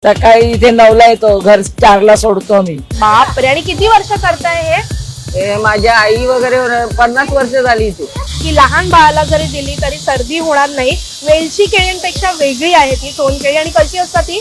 सकाळी इथे 9ला येतो, घर 4ला सोडतो आम्ही. बापरे. आणि किती वर्ष करताय हे? हे माझ्या आई वगैरे 50 वर्ष झाली इथे. की लहान बाळाला जरी दिली तरी सर्दी होणार नाही. वेलची केळींपेक्षा वेगळी आहे ती सोनकेळी. आणि कशी असतात ती?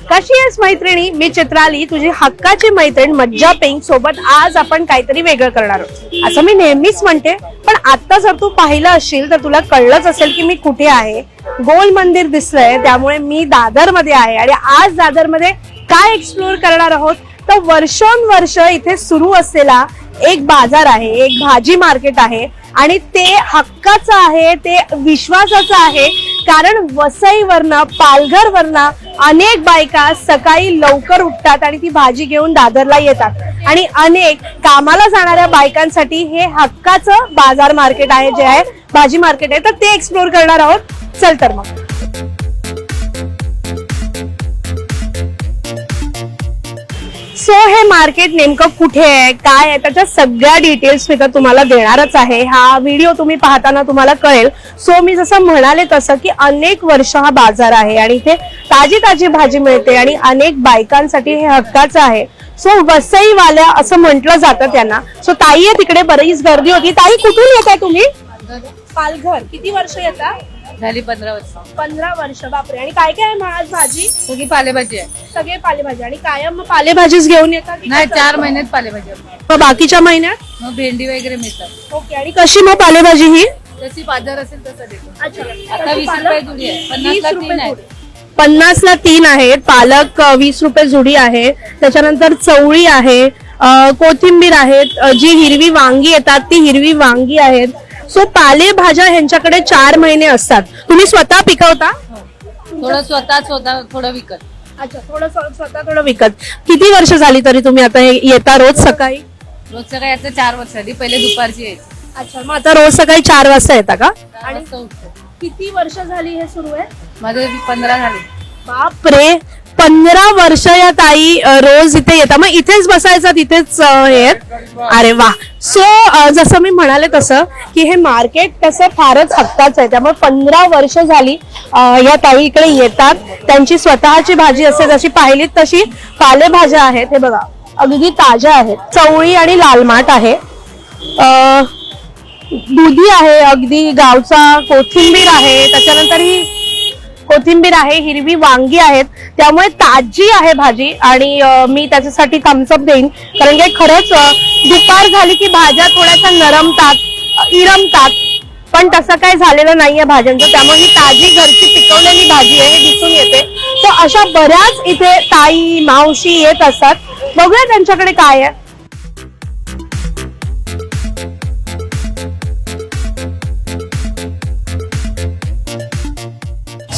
कशी आहेस मैत्रिणी? मी चित्राली, तुझी हक्काची मैत्रीण मज्जा पिंक सोबत. आज आपण काहीतरी वेगळं करणार आहोत असं मी नेहमीच म्हणते, पण आता जर तू पाहिलं असशील तर तुला कळलंच असेल की मी कुठे आहे. गोल मंदिर दिसलंय, त्यामुळे मी दादर मध्ये आहे. आणि आज दादर मध्ये काय एक्सप्लोर करणार आहोत तर वर्षोनवर्ष इथे सुरू असलेला एक बाजार आहे, एक भाजी मार्केट आहे. आणि ते हक्काचं आहे, ते विश्वासाचं आहे. कारण वसईवरनं, पालघरवरनं अनेक बायका सकाळी लवकर उठतात आणि ती भाजी घेऊन दादरला येतात. आणि अनेक कामाला जाणाऱ्या बायकांसाठी हे हक्काचं बाजार मार्केट आहे, जे आहे भाजी मार्केट आहे. तर ते एक्सप्लोर करणार आहोत. चल तर मग. सो हे मार्केट नेमकं कुठे आहे, काय आहे, त्याच्या सगळ्या डिटेल्स मी तर तुम्हाला देणारच आहे. हा व्हिडिओ तुम्ही पाहताना तुम्हाला कळेल. सो मी जसं म्हणाले तसं की अनेक वर्ष हा बाजार आहे आणि इथे ताजी ताजी भाजी मिळते आणि अनेक बायकांसाठी हे हक्काचं आहे. सो वसईवाल्या असं म्हटलं जातं त्यांना. सो ताई आहे तिकडे, बरीच गर्दी होती. ताई कुठून येत आहे तुम्ही? पालघर. किती वर्ष येतात? झाली 15 वर्ष. 15 वर्ष. बापरे. आणि काय काय आहे मग आज भाजी? सगळी पालेभाजी आहे. सगळे पालेभाजी. आणि कायम मग पालेभाजीच घेऊन येतात? नाही, 4 महिन्यात पालेभाजी आहे. मग बाकीच्या महिन्यात? मग भेंडी वगैरे मिळतात. ओके. आणि कशी मग पालेभाजी ही? जशी बाजार असेल तसं देतो. अच्छा. आता 20 रुपये जुडी आहे. 50 ला 3 आहे. 50 ला 3 आहेत. पालक 20 रुपये जुडी आहे. त्याच्यानंतर चवळी आहे, कोथिंबीर आहेत, जी हिरवी वांगी येतात ती हिरवी वांगी आहेत. सो पालेभाज्या ह्यांच्याकडे 4 महिने असतात. तुम्ही स्वतः पिकवता? थोडं स्वतः थोडं विकत. अच्छा. थोडं विकत. किती वर्ष झाली तरी तुम्ही आता हे येता रोज सकाळी? रोज सकाळी आता 4 वर्ष झाली. पहिले दुपारची यायची. अच्छा. मग आता रोज सकाळी 4 वाजता येता का? आणि उठतो. किती वर्ष झाली हे सुरू आहे? माझे 15 झाले. बापरे. 15 वर्ष या ताई रोज इथे येतात. मग इथेच बसायचं, तिथेच हे? अरे वा. सो जसं मी म्हणाले तसं की हे मार्केट तसं फारच हक्काचं आहे. त्यामुळे 15 वर्ष झाली या ताई इकडे येतात. त्यांची स्वतःची भाजी असते, जशी पाहिलीत तशी पालेभाज्या आहेत. हे बघा, अगदी ताज्या आहेत. चवळी आणि लाल माठ आहे, दुधी आहे, अगदी गावचा कोथिंबीर आहे. त्याच्यानंतर ही कोथिंबीर आहे, हिरवी वांगी आहेत. त्यामुळे ताजी आहे भाजी. आणि मी त्याच्यासाठी थम्सअप देईन, कारण की खरंच दुपार झाली की भाज्या थोड्याशा नरमतात, इरमतात. पण तसं काय झालेलं नाहीये भाज्यांचं. त्यामुळे ही ताजी घरची पिकवलेली भाजी आहे, हे दिसून येते. तर अशा बऱ्याच इथे ताई मावशी येत असतात. बघूया त्यांच्याकडे काय आहे.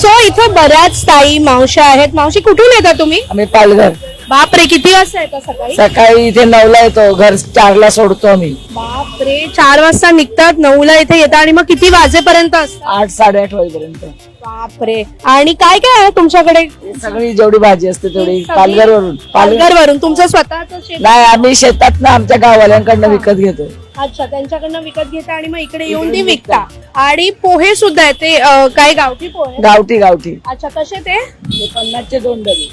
सो इथे बऱ्याच ताई मावशी आहेत. मावशी कुठून येता तुम्ही? आम्ही पालघर. बापरे. किती वाजता येतात सकाळी? सकाळी इथे 9ला येतो, घर 4ला सोडतो आम्ही. बापरे. 4 वाजता निघतात, 9ला इथे येतात आणि मग किती वाजेपर्यंत असतात? 8 8:30 वाजेपर्यंत. बापरे. आणि काय काय आहे तुमच्याकडे? सगळी जेवढी भाजी असते तेवढी पालघरवरून. पालघरवरून. तुमचं स्वतःच शेत? नाही, आम्ही शेतात ना आमच्या गाववाल्यांकडनं विकत घेतो. अच्छा. त्यांच्याकडनं विकत घेता आणि मग इकडे येऊन ती विकता. आणि पोहे सुद्धा आहे ते काय गावठी पोहे? गावठी. अच्छा. कसे ते? 50चे 2 डबे.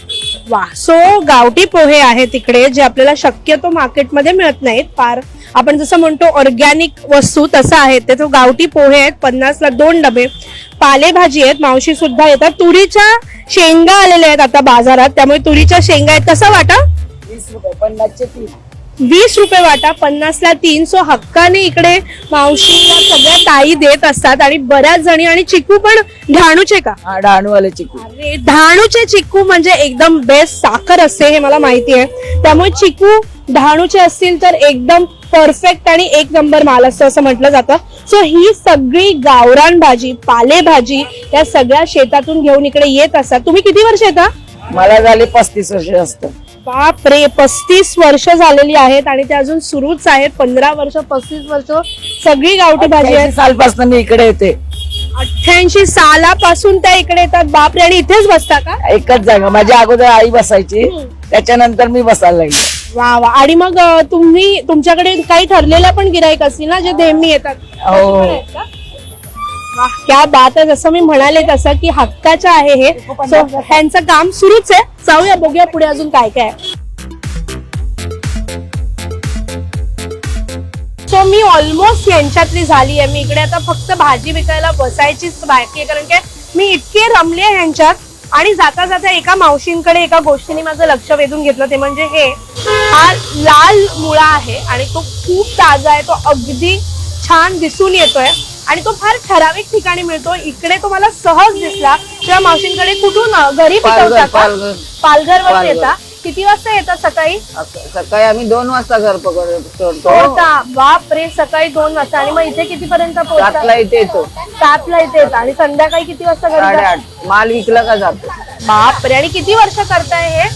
वा. सो गावठी पोहे आहेत तिकडे, जे आपल्याला शक्यतो मार्केटमध्ये मिळत नाहीत. फार आपण जसं म्हणतो ऑर्गॅनिक वस्तू तसं आहे ते. तो गावठी पोहे आहेत, 50 ला 2 डबे. पालेभाजी आहेत, मावशी सुद्धा येतात. तुरीच्या शेंगा आलेल्या आहेत आता बाजारात, त्यामुळे तुरीच्या शेंगा आहेत. कसं वाटा? 20 रुपये. 50चे 3. 20 रुपये वाटा, 50 ला 3. सो हक्काने इकडे मावशीला सगळ्या ताई देत असतात. आणि बऱ्याच जणी. आणि चिकू पण डहाणूचे का? हा, डहाणूवाले चिकू. अरे, डहाणूचे चिकू म्हणजे एकदम बेस्ट साखर असते, हे मला माहिती आहे. त्यामुळे चिकू डहाणूचे असतील तर एकदम परफेक्ट आणि एक नंबर माल असतो असं म्हटलं जातं. सो ही सगळी गावरान भाजी, पालेभाजी या सगळ्या शेतातून घेऊन इकडे येत असतात. तुम्ही किती वर्ष येता? मला झाले 35 वर्ष असतं. बापरे. 35 वर्ष झालेली आहेत आणि ते अजून सुरूच आहेत. 15 वर्ष, 35 वर्ष सगळी गावठी भाजी आहे. 88 सालपासून मी इकडे येते. 88 सालापासून त्या इकडे येतात. बापरे. आणि इथेच बसता का? एकच जागा. माझ्या अगोदर आई बसायची, त्याच्यानंतर मी बसायला लागले. वा वा. आणि मग तुम्ही तुमच्याकडे काही ठरलेला पण गिराईक असतील ना जे नेहमी येतात? हो. पण आहेत का? वाह, क्या बात आहे. जसं मी म्हणाले तसं की हक्काचं आहे हे. सो ह्यांचं काम सुरूच आहे. जाऊया बघूया पुढे अजून काय काय आहे. सो मी ऑलमोस्ट यांच्यातली झाली आहे. मी इकडे आता फक्त भाजी विकायला बसायचीच बाकी आहे, कारण की मी इतके रमले आहे यांच्यात. आणि जाता जाता एका मावशींकडे एका गोष्टीने माझं लक्ष वेधून घेतलं, ते म्हणजे हे हा लाल मुळा आहे आणि तो खूप ताजा आहे. तो अगदी छान दिसून येतोय आणि तो फार ठराविक ठिकाणी मिळतो. इकडे तो मला सहज दिसला. तेव्हा मावशींकडे कुठून घरी पिकवता का? पालघरवरून येता? किती वाजता येतात सकाळी? सकाळी आम्ही 2 वाजता घर पकडतो. बाप रे, सकाळी 2 वाजता. आणि मग इथे कितीपर्यंत पोहोचता? 7ला इथे येतो. 7ला इथे येतात आणि संध्याकाळी किती वाजता घरी जाता? 8:30 माल विकला का जातो. बाप रे. आणि किती वर्ष करताय हे?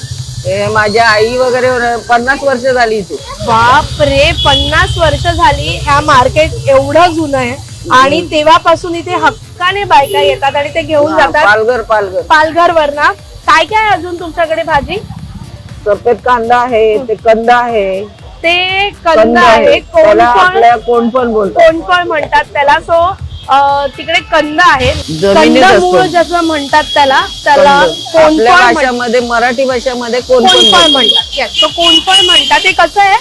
हे माझ्या आई वगैरे 50 वर्ष झाली इथे. बाप रे, 50 वर्ष झाली. ह्या मार्केट एवढं जुनं आहे आणि तेव्हापासून इथे हक्काने बायका येतात आणि ते घेऊन जातात. पालघर वर ना. काय काय अजून तुमच्याकडे भाजी? सफेद कांदा आहे, ते कंद आहे. ते कंद आहे. कोणपण बोलतात. कोणफळ म्हणतात त्याला. सो तिकडे कंद आहे. कंदमूळ जसं म्हणतात त्याला आपल्या भाषामध्ये, मराठी भाषामध्ये कोणफळ म्हणतात. तो कोणफळ म्हणतात. ते कसं आहे?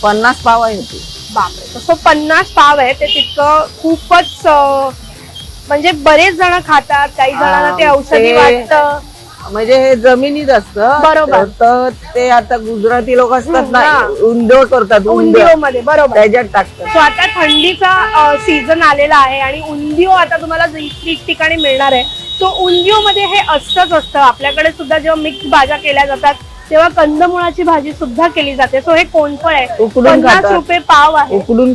50 पाव आहे ते. बापरे. तसं 50 पाव आहे. ते तितकं खूपच म्हणजे बरेच जण खातात. काही जणांना ते औषधी वाटतं. म्हणजे हे जमिनीत असतं. बरोबर. तर ते आता गुजराती लोक असतात ना, उंदिओ करतात. उंदिओ मध्ये. बरोबर. त्याच्यात टाकतात. सो आता थंडीचा सीझन आलेला आहे आणि उंदिओ आता तुम्हाला ठिकठिकाणी मिळणार आहे. सो उंदिओ मध्ये हे असतं. आपल्याकडे सुद्धा जेव्हा मिक्स भाज्या केल्या जातात तेव्हा कंदमुळाची भाजी सुद्धा केली जाते. सो हे कोणफळ आहे. 50 रुपये पाव आहे. उकडून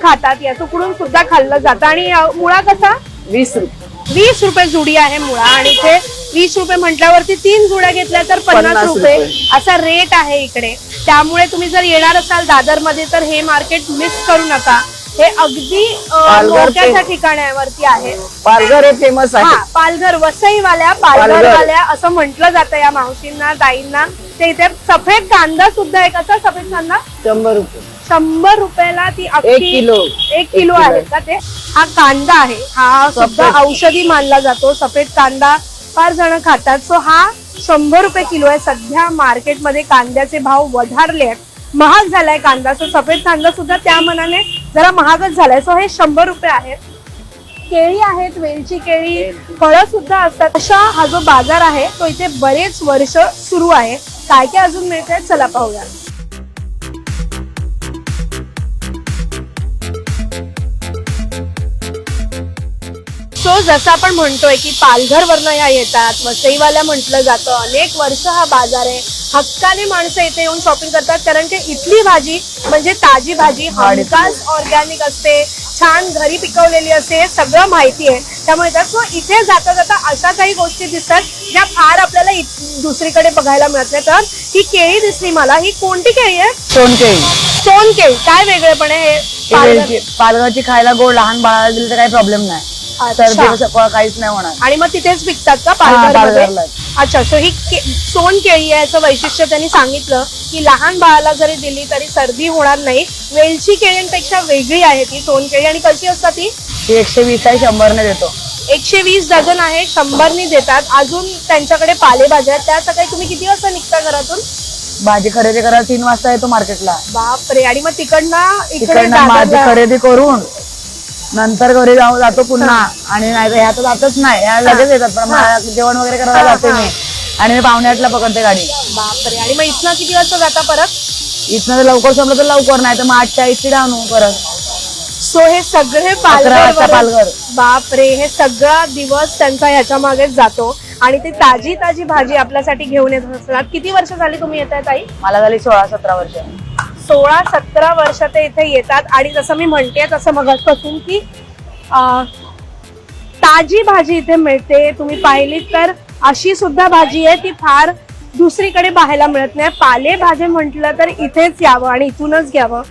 खातात. यास उकडून सुद्धा खाल्लं जातं. आणि मुळा कसा? 20 रुपये. 20 रुपये जुडी आहे मुळा. आणि इथे 20 रुपये म्हटल्यावरती 3 जुड्या घेतल्या तर 50 रुपये असा रेट आहे इकडे. त्यामुळे तुम्ही जर येणार असाल दादर मध्ये तर हे मार्केट मिस करू नका. हे अगदी मोठ्याच्या ठिकाणावरती आहे. पालघर हे फेमस आहे. पालघर, वसईवाल्या, पालघरवाल्या असं म्हटलं जातं या मावशींना, ताईंना. ते इथे सफेद कांदा सुद्धा आहे. कसा सफेद कांदा? 100 रुपये. 100 रुपयाला ती 1 किलो आहे का ते? हा कांदा आहे. हा सुद्धा औषधी मानला जातो. सफेद कांदा फार जण खातात. सो हा 100 रुपये किलो आहे. सध्या मार्केटमध्ये कांद्याचे भाव वधारले आहेत. महाग झालाय कांदा. सो सफेद कांदा सुद्धा त्या मनाने जरा महागच झालाय. सो हे 100 रुपये आहेत. केळी आहेत, वेलची केळी, फळं सुद्धा असतात. अशा हा जो बाजार आहे तो इथे बरेच वर्ष सुरू आहे. काय काय अजून मिळतंय चला पाहूया. सो जसं आपण म्हणतोय की पालघरवरनं या येतात, वसईवाल्या म्हटलं जातं. अनेक वर्ष हा बाजार आहे. हक्काने माणसं इथे येऊन शॉपिंग करतात, कारण की इथली भाजी म्हणजे ताजी भाजी, हमखास ऑर्गॅनिक असते, छान घरी पिकवलेली असते. हे सगळं माहिती आहे. त्यामुळे इथे जाता जाता अशा काही गोष्टी दिसतात ज्या फार आपल्याला दुसरीकडे बघायला मिळत नाही. तर ही केळी दिसली मला. ही कोणती केळी आहे? सोनकेळी. सोनकेळी. काय वेगळेपण आहे हे? पालघरची खायला गोड, लहान बाळाला दिली तर काही प्रॉब्लेम नाही. काहीच नाही होणार. आणि मग तिथेच विकतात का पालघरमध्ये? अच्छा. सो ही सोन केळी आहे. याचं वैशिष्ट्य त्यांनी सांगितलं की लहान बाळाला जरी दिली तरी सर्दी होणार नाही. वेलची केळींपेक्षा वेगळी आहे ती सोन केळी. आणि कशी असतात ती? 120 आहे, 100 ने देतो. 120 डझन आहे, 100 ने देतात. अजून त्यांच्याकडे पालेभाज्या आहेत. त्या सकाळी तुम्ही किती वाजता निघता घरातून? भाजी खरेदी करायला 3 वाजता येतो मार्केटला. बापरे. आणि मग तिकडनं भाजी खरेदी करून नंतर घरी जातो पुन्हा. आणि नाही तर ह्या तर जातच नाही, ह्या लगेच येतात. पण जेवण वगैरे करायला जाते मी आणि मी 7:45ला पकडते गाडी. बापरे. आणि मग इथनं किती वाजता जाता परत? इथनं लवकर संपलं तर लवकर, नाही तर मग 8:40 आणू परत. सो हे सगळे पालघर. बापरे. हे सगळा दिवस त्यांचा ह्याच्या मागेच जातो आणि ते ताजी ताजी भाजी आपल्यासाठी घेऊन येत असतात. किती वर्ष झाली तुम्ही येत आहे ताई? मला झाली 16-17 वर्ष. 16-17 वर्ष ते इथे येतात. आणि जसं मी म्हणते तसं मगाचपासून की ताजी भाजी इथे मिळते. तुम्ही पाहिली तर अशी सुद्धा भाजी आहे ती फार दुसरीकडे पाहायला मिळत नाही. पालेभाजी म्हटलं तर इथेच यावं आणि इथूनच घ्यावं.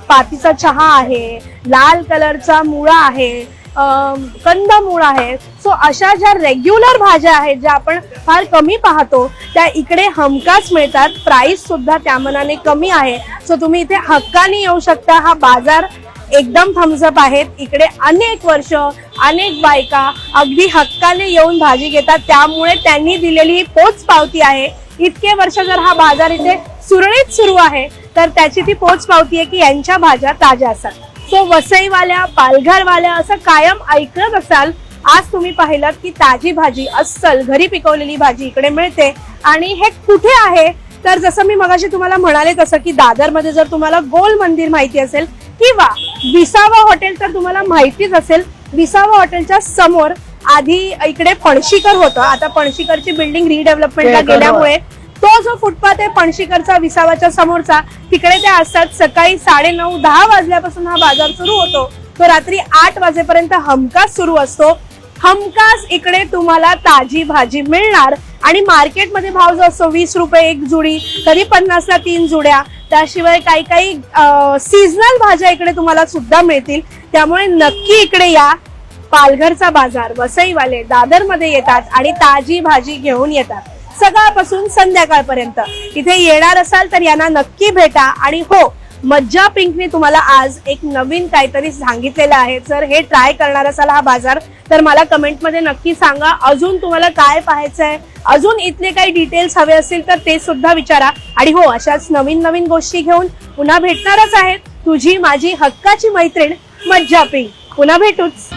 पातीचा चहा आहे, लाल कलरचा मुळा आहे, कंदमूळ आहे. सो अशा ज्या रेग्युलर भाज्या आहेत ज्या आपण फार कमी पाहतो त्या इकडे हमखास मिळतात. प्राइस सुद्धा त्या मनाने कमी आहे. सो तुम्ही इथे हक्काने येऊ शकता. हा बाजार एकदम थम्सअप आहेत. इकडे अनेक वर्ष अनेक बायका अगदी हक्काने येऊन भाजी घेतात. त्यामुळे त्यांनी दिलेली ही पोच पावती आहे. इतके वर्ष जर हा बाजार इथे सुरळीत सुरू आहे तर त्याची ती पोच पावती आहे की यांच्या भाज्या ताज्या असतात. सो वसईवाल्या पालघरवाल्या असं कायम ऐकत असाल. आज तुम्ही पाहिलं की ताजी भाजी अस्सल घरी पिकवलेली भाजी इकडे मिळते. आणि हे कुठे आहे तर जसं मी मगाशी तुम्हाला म्हणाले तसं की दादरमध्ये जर तुम्हाला गोल मंदिर माहिती असेल किंवा विसावा हॉटेल तर तुम्हाला माहितीच असेल. विसावा हॉटेलच्या समोर आधी इकडे पणशीकर होतं. आता पणशीकरची बिल्डिंग रिडेव्हलपमेंटला गेल्यामुळे तो जो फुटपाथ आहे पणशीकरचा विसावाच्या समोरचा तिकडे ते असतात. सकाळी 9:30-10 वाजल्यापासून हा बाजार सुरू होतो. तो रात्री 8 वाजेपर्यंत हमखास सुरू असतो. हमखास इकडे तुम्हाला ताजी भाजी मिळणार. आणि मार्केटमध्ये भाव जो असतो 20 रुपये एक जुडी, कधी 50ला 3 जुड्या. त्याशिवाय काही काही सीझनल भाज्या इकडे तुम्हाला सुद्धा मिळतील. त्यामुळे नक्की इकडे या. पालघरचा बाजार वसईवाले दादरमध्ये येतात आणि ताजी भाजी घेऊन येतात सकाळपासून संध्याकाळपर्यंत. इथे येणार असाल तर यांना नक्की भेटा. आणि हो, मज्जा पिंकने तुम्हाला आज एक नवीन काहीतरी सांगितलेलं आहे. जर हे ट्राय करणार असाल हा बाजार तर मला कमेंटमध्ये नक्की सांगा. अजून तुम्हाला काय पाहायचंय, अजून इथले काही डिटेल्स हवे असतील तर ते सुद्धा विचारा. आणि हो, अशाच नवीन नवीन गोष्टी घेऊन पुन्हा भेटणारच आहेत. तुझी माझी हक्काची मैत्रीण मज्जा पिंक. पुन्हा भेटूच.